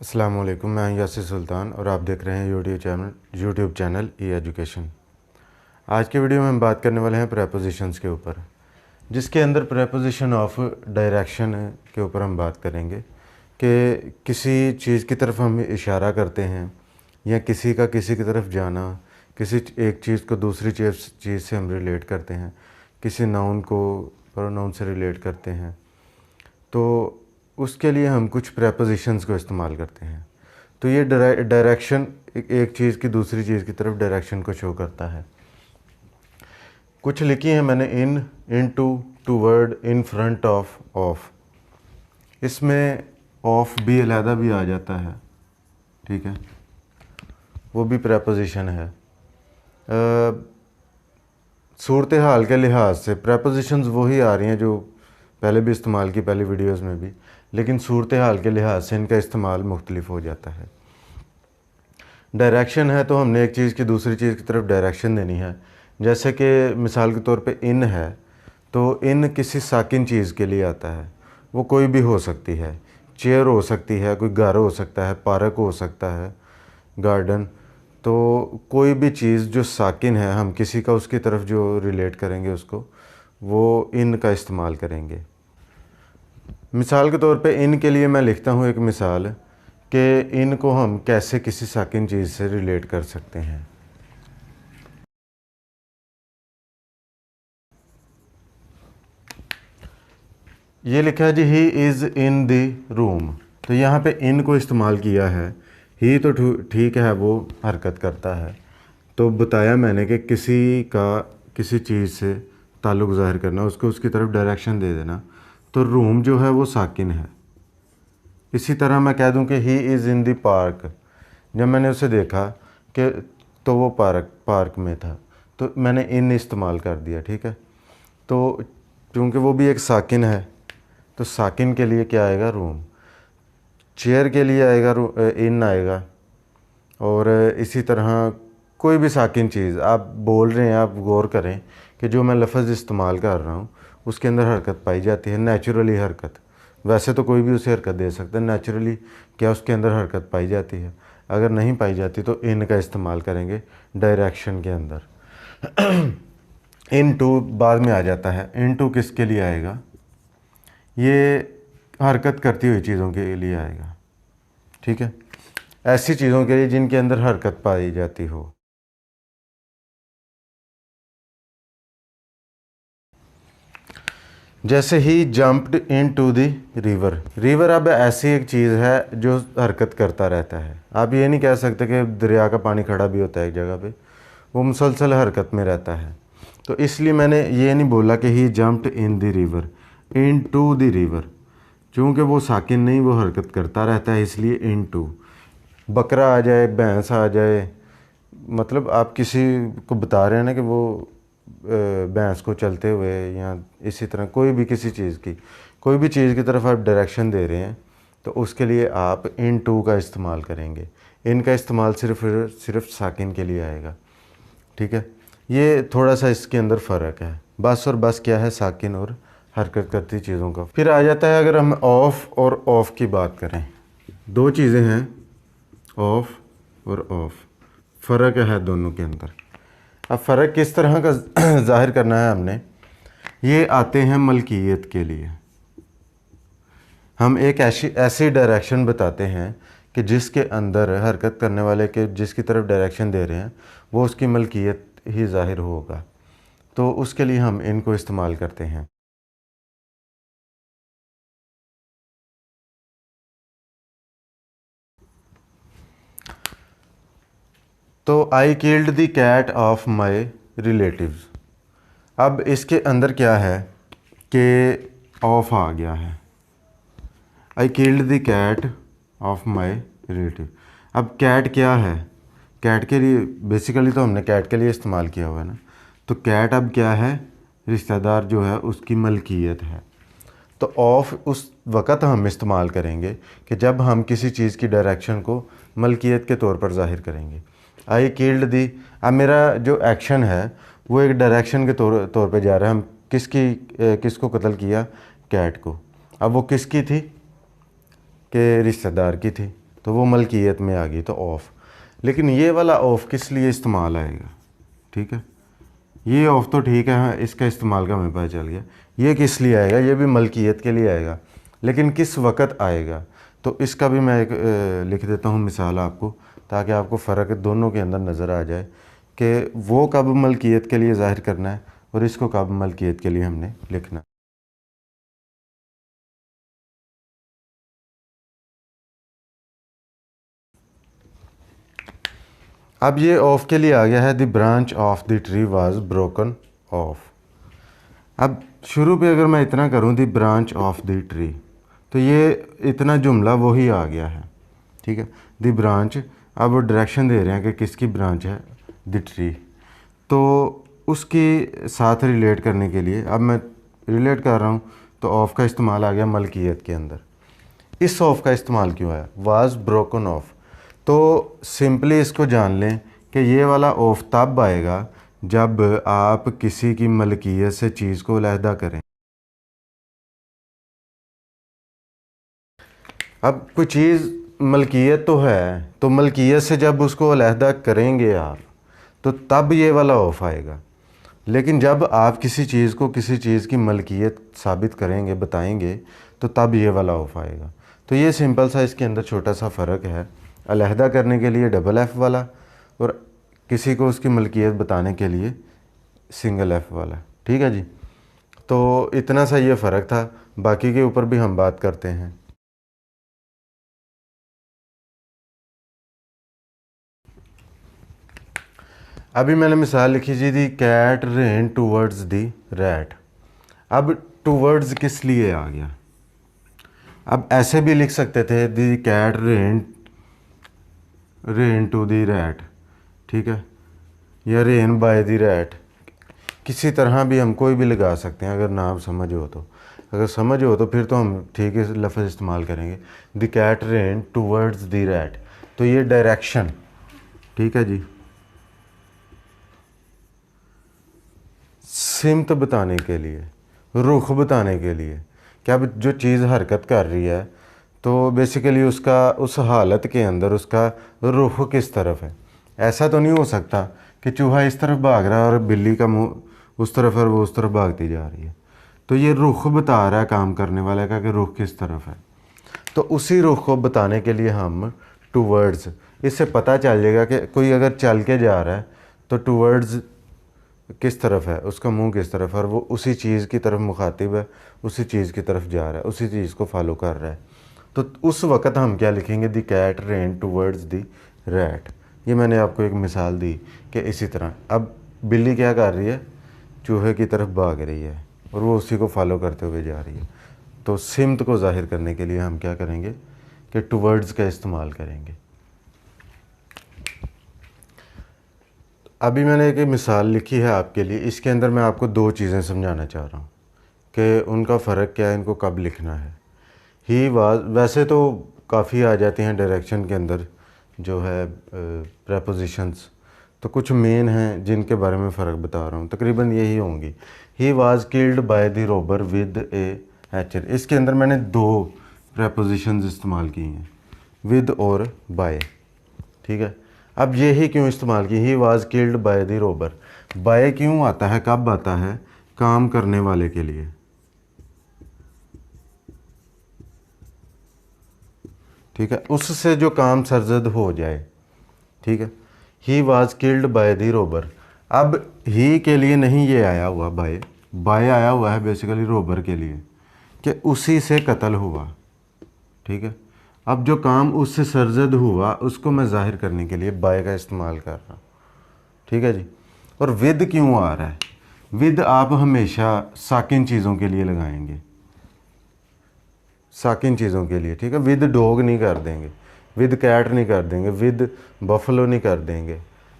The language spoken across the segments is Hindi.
अस्सलाम वालेकुम, मैं यासिर सुल्तान और आप देख रहे हैं यूट्यूब चैनल ई एजुकेशन। आज के वीडियो में हम बात करने वाले हैं प्रेपोजिशंस के ऊपर, जिसके अंदर प्रेपोजिशन ऑफ डायरेक्शन के ऊपर हम बात करेंगे कि किसी चीज़ की तरफ हम इशारा करते हैं या किसी का किसी की तरफ जाना, किसी एक चीज़ को दूसरी चीज़ से हम रिलेट करते हैं, किसी नाउन को प्रोनाउन से रिलेट करते हैं, तो उसके लिए हम कुछ प्रेपोजिशंस को इस्तेमाल करते हैं। तो ये डायरेक्शन एक चीज़ की दूसरी चीज़ की तरफ डायरेक्शन को शो करता है। कुछ लिखी हैं मैंने in, into, toward, in front of, of. इसमें ऑफ भी अलहदा भी आ जाता है, ठीक है, वो भी प्रेपोजिशन है। सूरत हाल के लिहाज से प्रेपोजिशंस वही आ रही हैं जो पहले भी इस्तेमाल की, पहली वीडियोस में भी, लेकिन सूरत हाल के लिहाज से इनका इस्तेमाल मुख्तलिफ हो जाता है। डायरेक्शन है तो हमने एक चीज़ की दूसरी चीज़ की तरफ डायरेक्शन देनी है। जैसे कि मिसाल के तौर पे इन है, तो इन किसी साकिन चीज़ के लिए आता है। वो कोई भी हो सकती है, चेयर हो सकती है, कोई घर हो सकता है, पार्क हो सकता है, गार्डन। तो कोई भी चीज़ जो साकिन है, हम किसी का उसकी तरफ जो रिलेट करेंगे उसको, वो इन का इस्तेमाल करेंगे। मिसाल के तौर पे इन के लिए मैं लिखता हूँ एक मिसाल कि इन को हम कैसे किसी साकिन चीज़ से रिलेट कर सकते हैं। ये लिखा है जी, he is in the room. तो यहाँ पे इन को इस्तेमाल किया है। ही तो ठीक है, वो हरकत करता है। तो बताया मैंने कि किसी का किसी चीज़ से ताल्लुक़ ज़ाहिर करना, उसको उसकी तरफ डायरेक्शन दे देना। तो रूम जो है वो साकिन है। इसी तरह मैं कह दूं कि ही इज़ इन दी पार्क। जब मैंने उसे देखा कि तो वो पार्क में था, तो मैंने इन इस्तेमाल कर दिया, ठीक है। तो क्योंकि वो भी एक साकिन है, तो साकिन के लिए क्या आएगा? रूम। चेयर के लिए आएगा इन आएगा। और इसी तरह कोई भी साकिन चीज़ आप बोल रहे हैं, आप गौर करें कि जो मैं लफ्ज़ इस्तेमाल कर रहा हूँ उसके अंदर हरकत पाई जाती है, नेचुरली हरकत। वैसे तो कोई भी उसे हरकत दे सकता है, नेचुरली क्या उसके अंदर हरकत पाई जाती है। अगर नहीं पाई जाती तो इन का इस्तेमाल करेंगे डायरेक्शन के अंदर। इन टू बाद में आ जाता है। इन टू किसके लिए आएगा? ये हरकत करती हुई चीज़ों के लिए आएगा, ठीक है, ऐसी चीज़ों के लिए जिनके अंदर हरकत पाई जाती हो। जैसे he jumped into the river. River अब ऐसी एक चीज़ है जो हरकत करता रहता है। आप ये नहीं कह सकते कि दरिया का पानी खड़ा भी होता है एक जगह पे, वो मुसलसल हरकत में रहता है। तो इसलिए मैंने ये नहीं बोला कि he jumped in the river, into the river, चूँकि वो साकिन नहीं, वो हरकत करता रहता है, इसलिए इन टू। बकरा आ जाए, भैंस आ जाए, मतलब आप किसी को बता रहे हैं ना कि वो भैंस को चलते हुए, या इसी तरह कोई भी किसी चीज़ की, कोई भी चीज़ की तरफ आप डायरेक्शन दे रहे हैं, तो उसके लिए आप इन टू का इस्तेमाल करेंगे। इन का इस्तेमाल सिर्फ साकिन के लिए आएगा, ठीक है। ये थोड़ा सा इसके अंदर फ़र्क है। बस और बस क्या है? साकिन और हरकत करती चीज़ों का। फिर आ जाता है, अगर हम ऑफ और ऑफ की बात करें, दो चीज़ें हैं, ऑफ और ऑफ, फ़र्क है दोनों के अंदर। अब फ़र्क किस तरह का ज़ाहिर करना है हमने, ये आते हैं मलकियत के लिए। हम एक ऐसी डायरेक्शन बताते हैं कि जिसके अंदर हरकत करने वाले के जिसकी तरफ डायरेक्शन दे रहे हैं वो उसकी मलकियत ही ज़ाहिर होगा, तो उसके लिए हम इनको इस्तेमाल करते हैं। तो I killed the cat of my relatives. अब इसके अंदर क्या है कि ऑफ आ गया है। I killed the cat of my relative. अब कैट क्या है? कैट के लिए बेसिकली तो हमने कैट के लिए इस्तेमाल किया हुआ है ना, तो कैट अब क्या है? रिश्तेदार जो है उसकी मलकियत है। तो ऑफ उस वक़्त हम इस्तेमाल करेंगे कि जब हम किसी चीज़ की डायरेक्शन को मलकियत के तौर पर ज़ाहिर करेंगे। आई किल्ड दी, अब मेरा जो एक्शन है वो एक डायरेक्शन के तौर पे जा रहा है। हम किसको कत्ल किया? कैट को। अब वो किसकी थी? कि रिश्तेदार की थी। तो वो मलकियत में आ गई, तो ऑफ। लेकिन ये वाला ऑफ किस लिए इस्तेमाल आएगा? ठीक है, ये ऑफ तो ठीक है, हाँ इसका इस्तेमाल का हमें पता चल गया। ये किस लिए आएगा? ये भी मलकियत के लिए आएगा, लेकिन किस वक़्त आएगा? तो इसका भी मैं एक लिख देता हूँ मिसाल आपको, ताकि आपको फ़र्क दोनों के अंदर नज़र आ जाए कि वो कब मलकियत के लिए ज़ाहिर करना है और इसको कब मलकियत के लिए हमने लिखना है। अब ये ऑफ के लिए आ गया है, the branch of the tree was broken of. अब शुरू पे अगर मैं इतना करूँ the branch of the tree, तो ये इतना जुमला वही आ गया है। ठीक है, द ब्रांच, अब वो डायरेक्शन दे रहे हैं कि किसकी ब्रांच है, द ट्री। तो उसके साथ रिलेट करने के लिए अब मैं रिलेट कर रहा हूँ, तो ऑफ का इस्तेमाल आ गया मलकियत के अंदर। इस ऑफ का इस्तेमाल क्यों आया? Was broken of. तो सिंपली इसको जान लें कि ये वाला ऑफ तब आएगा जब आप किसी की मलकियत से चीज़ को अलहदा करें। अब कोई चीज़ मलकियत तो है, तो मलकियत से जब उसको अलहदा करेंगे आप, तो तब ये वाला ऑफ आएगा। लेकिन जब आप किसी चीज़ को किसी चीज़ की मलकियत साबित करेंगे, बताएंगे, तो तब ये वाला ऑफ आएगा। तो ये सिंपल सा इसके अंदर छोटा सा फ़र्क है, अलहदा करने के लिए डबल एफ़ वाला और किसी को उसकी मलकियत बताने के लिए सिंगल एफ़ वाला। ठीक है जी, तो इतना सा ये फ़र्क था, बाकी के ऊपर भी हम बात करते हैं। अभी मैंने मिसाल लिखी जी, the cat ran towards the rat. अब टूवर्ड्स किस लिए आ गया? अब ऐसे भी लिख सकते थे, the cat ran to the rat, ठीक है, या रेन बाय दी रैट। किसी तरह भी हम कोई भी लगा सकते हैं, अगर नाम समझ हो तो। अगर समझ हो तो फिर तो हम ठीक है लफ्ज़ इस्तेमाल करेंगे, the cat ran towards the rat. तो ये डायरेक्शन, ठीक है जी, सिमत बताने के लिए, रुख बताने के लिए कि अब जो चीज़ हरकत कर रही है, तो बेसिकली उसका उस हालत के अंदर उसका रुख किस तरफ है। ऐसा तो नहीं हो सकता कि चूहा इस तरफ भाग रहा है और बिल्ली का मुंह उस तरफ और वो उस तरफ भागती जा रही है। तो ये रुख बता रहा है काम करने वाले का कि रुख किस तरफ है। तो उसी रुख को बताने के लिए हम टूवर्ड्स, इससे पता चल जाएगा कि कोई अगर चल के जा रहा है तो टूवर्ड्स किस तरफ है, उसका मुंह किस तरफ है, और वो उसी चीज़ की तरफ मुखातिब है, उसी चीज़ की तरफ जा रहा है, उसी चीज़ को फॉलो कर रहा है। तो उस वक़्त हम क्या लिखेंगे, the cat ran towards the rat. ये मैंने आपको एक मिसाल दी कि इसी तरह अब बिल्ली क्या कर रही है, चूहे की तरफ भाग रही है और वो उसी को फॉलो करते हुए जा रही है। तो सिमत को ज़ाहिर करने के लिए हम क्या करेंगे कि टूवर्ड्स का इस्तेमाल करेंगे। अभी मैंने एक मिसाल लिखी है आपके लिए, इसके अंदर मैं आपको दो चीज़ें समझाना चाह रहा हूँ कि उनका फ़र्क क्या है, इनको कब लिखना है। ही वाज, वैसे तो काफ़ी आ जाती हैं डायरेक्शन के अंदर जो है प्रेपोजिशंस, तो कुछ मेन हैं जिनके बारे में फ़र्क बता रहा हूँ, तकरीबन यही होंगी। ही was killed by the Rober with A Hatcher. इसके अंदर मैंने दो प्रेपोजिशंस इस्तेमाल की हैं, विद और बाय। ठीक है, अब ये ही क्यों इस्तेमाल की, he was killed by the robber. By क्यों आता है, कब आता है? काम करने वाले के लिए। ठीक है, उससे जो काम सरजद हो जाए। ठीक है, ही was killed by the Rober. अब ही के लिए नहीं ये आया हुआ बाय, बाय आया हुआ है बेसिकली रोबर के लिए कि उसी से कत्ल हुआ। ठीक है, अब जो काम उससे सरजद हुआ उसको मैं ज़ाहिर करने के लिए बाय का इस्तेमाल कर रहा हूँ। ठीक है जी, और विद क्यों आ रहा है? विद आप हमेशा साकिन चीज़ों के लिए लगाएंगे, साकिन चीज़ों के लिए। ठीक है, विद डॉग नहीं कर देंगे, विद कैट नहीं कर देंगे, विद बफलो नहीं कर देंगे,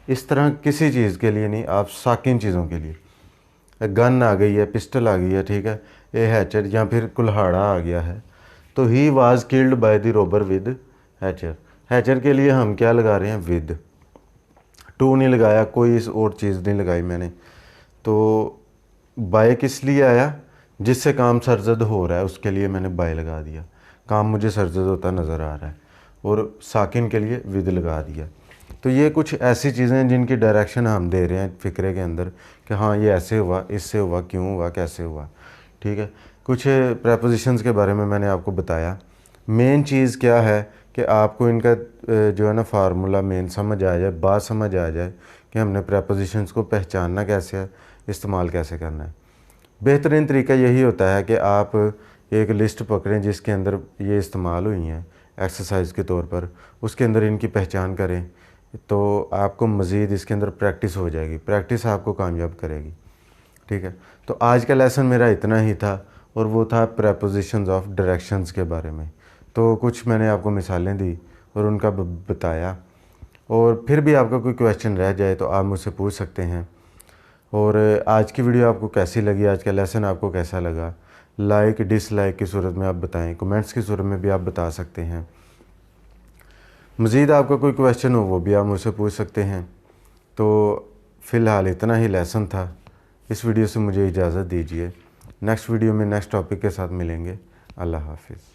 इस तरह किसी चीज़ के लिए नहीं, आप साकिन चीज़ों के लिए। गन आ गई है, पिस्टल आ गई है, ठीक है, ए हैचर या फिर कुल्हाड़ा आ गया है, तो ही was killed by the Rober with Hatcher. Hatcher के लिए हम क्या लगा रहे हैं, विद। टू नहीं लगाया, कोई इस और चीज़ नहीं लगाई मैंने। तो बाय किस लिए आया, जिससे काम सरजद हो रहा है उसके लिए मैंने बाय लगा दिया, काम मुझे सरजद होता नज़र आ रहा है। और साकिन के लिए विद लगा दिया। तो ये कुछ ऐसी चीज़ें हैं जिनकी डायरेक्शन हम दे रहे हैं फ़िक्रे के अंदर कि हाँ ये ऐसे हुआ, इससे हुआ, क्यों हुआ, कैसे हुआ। ठीक है, कुछ प्रेपोजिशंस के बारे में मैंने आपको बताया। मेन चीज़ क्या है कि आपको इनका जो है ना फार्मूला मेन समझ आ जाए, बात समझ आ जाए कि हमने प्रेपोजिशंस को पहचानना कैसे है, इस्तेमाल कैसे करना है। बेहतरीन तरीका यही होता है कि आप एक लिस्ट पकड़ें जिसके अंदर ये इस्तेमाल हुई हैं एक्सरसाइज के तौर पर, उसके अंदर इनकी पहचान करें, तो आपको मज़ीद इसके अंदर प्रैक्टिस हो जाएगी। प्रैक्टिस आपको कामयाब करेगी। ठीक है, तो आज का लेसन मेरा इतना ही था और वो था प्रेपोजिशंस ऑफ डायरेक्शंस के बारे में। तो कुछ मैंने आपको मिसालें दी और उनका बताया, और फिर भी आपका कोई क्वेश्चन रह जाए तो आप मुझसे पूछ सकते हैं। और आज की वीडियो आपको कैसी लगी, आज का लेसन आपको कैसा लगा, लाइक डिसलाइक की सूरत में आप बताएं, कमेंट्स की सूरत में भी आप बता सकते हैं। मज़ीद आपका कोई क्वेश्चन हो वो भी आप मुझसे पूछ सकते हैं। तो फ़िलहाल इतना ही लेसन था। इस वीडियो से मुझे इजाज़त दीजिए। नेक्स्ट वीडियो में नेक्स्ट टॉपिक के साथ मिलेंगे। अल्लाह हाफिज़।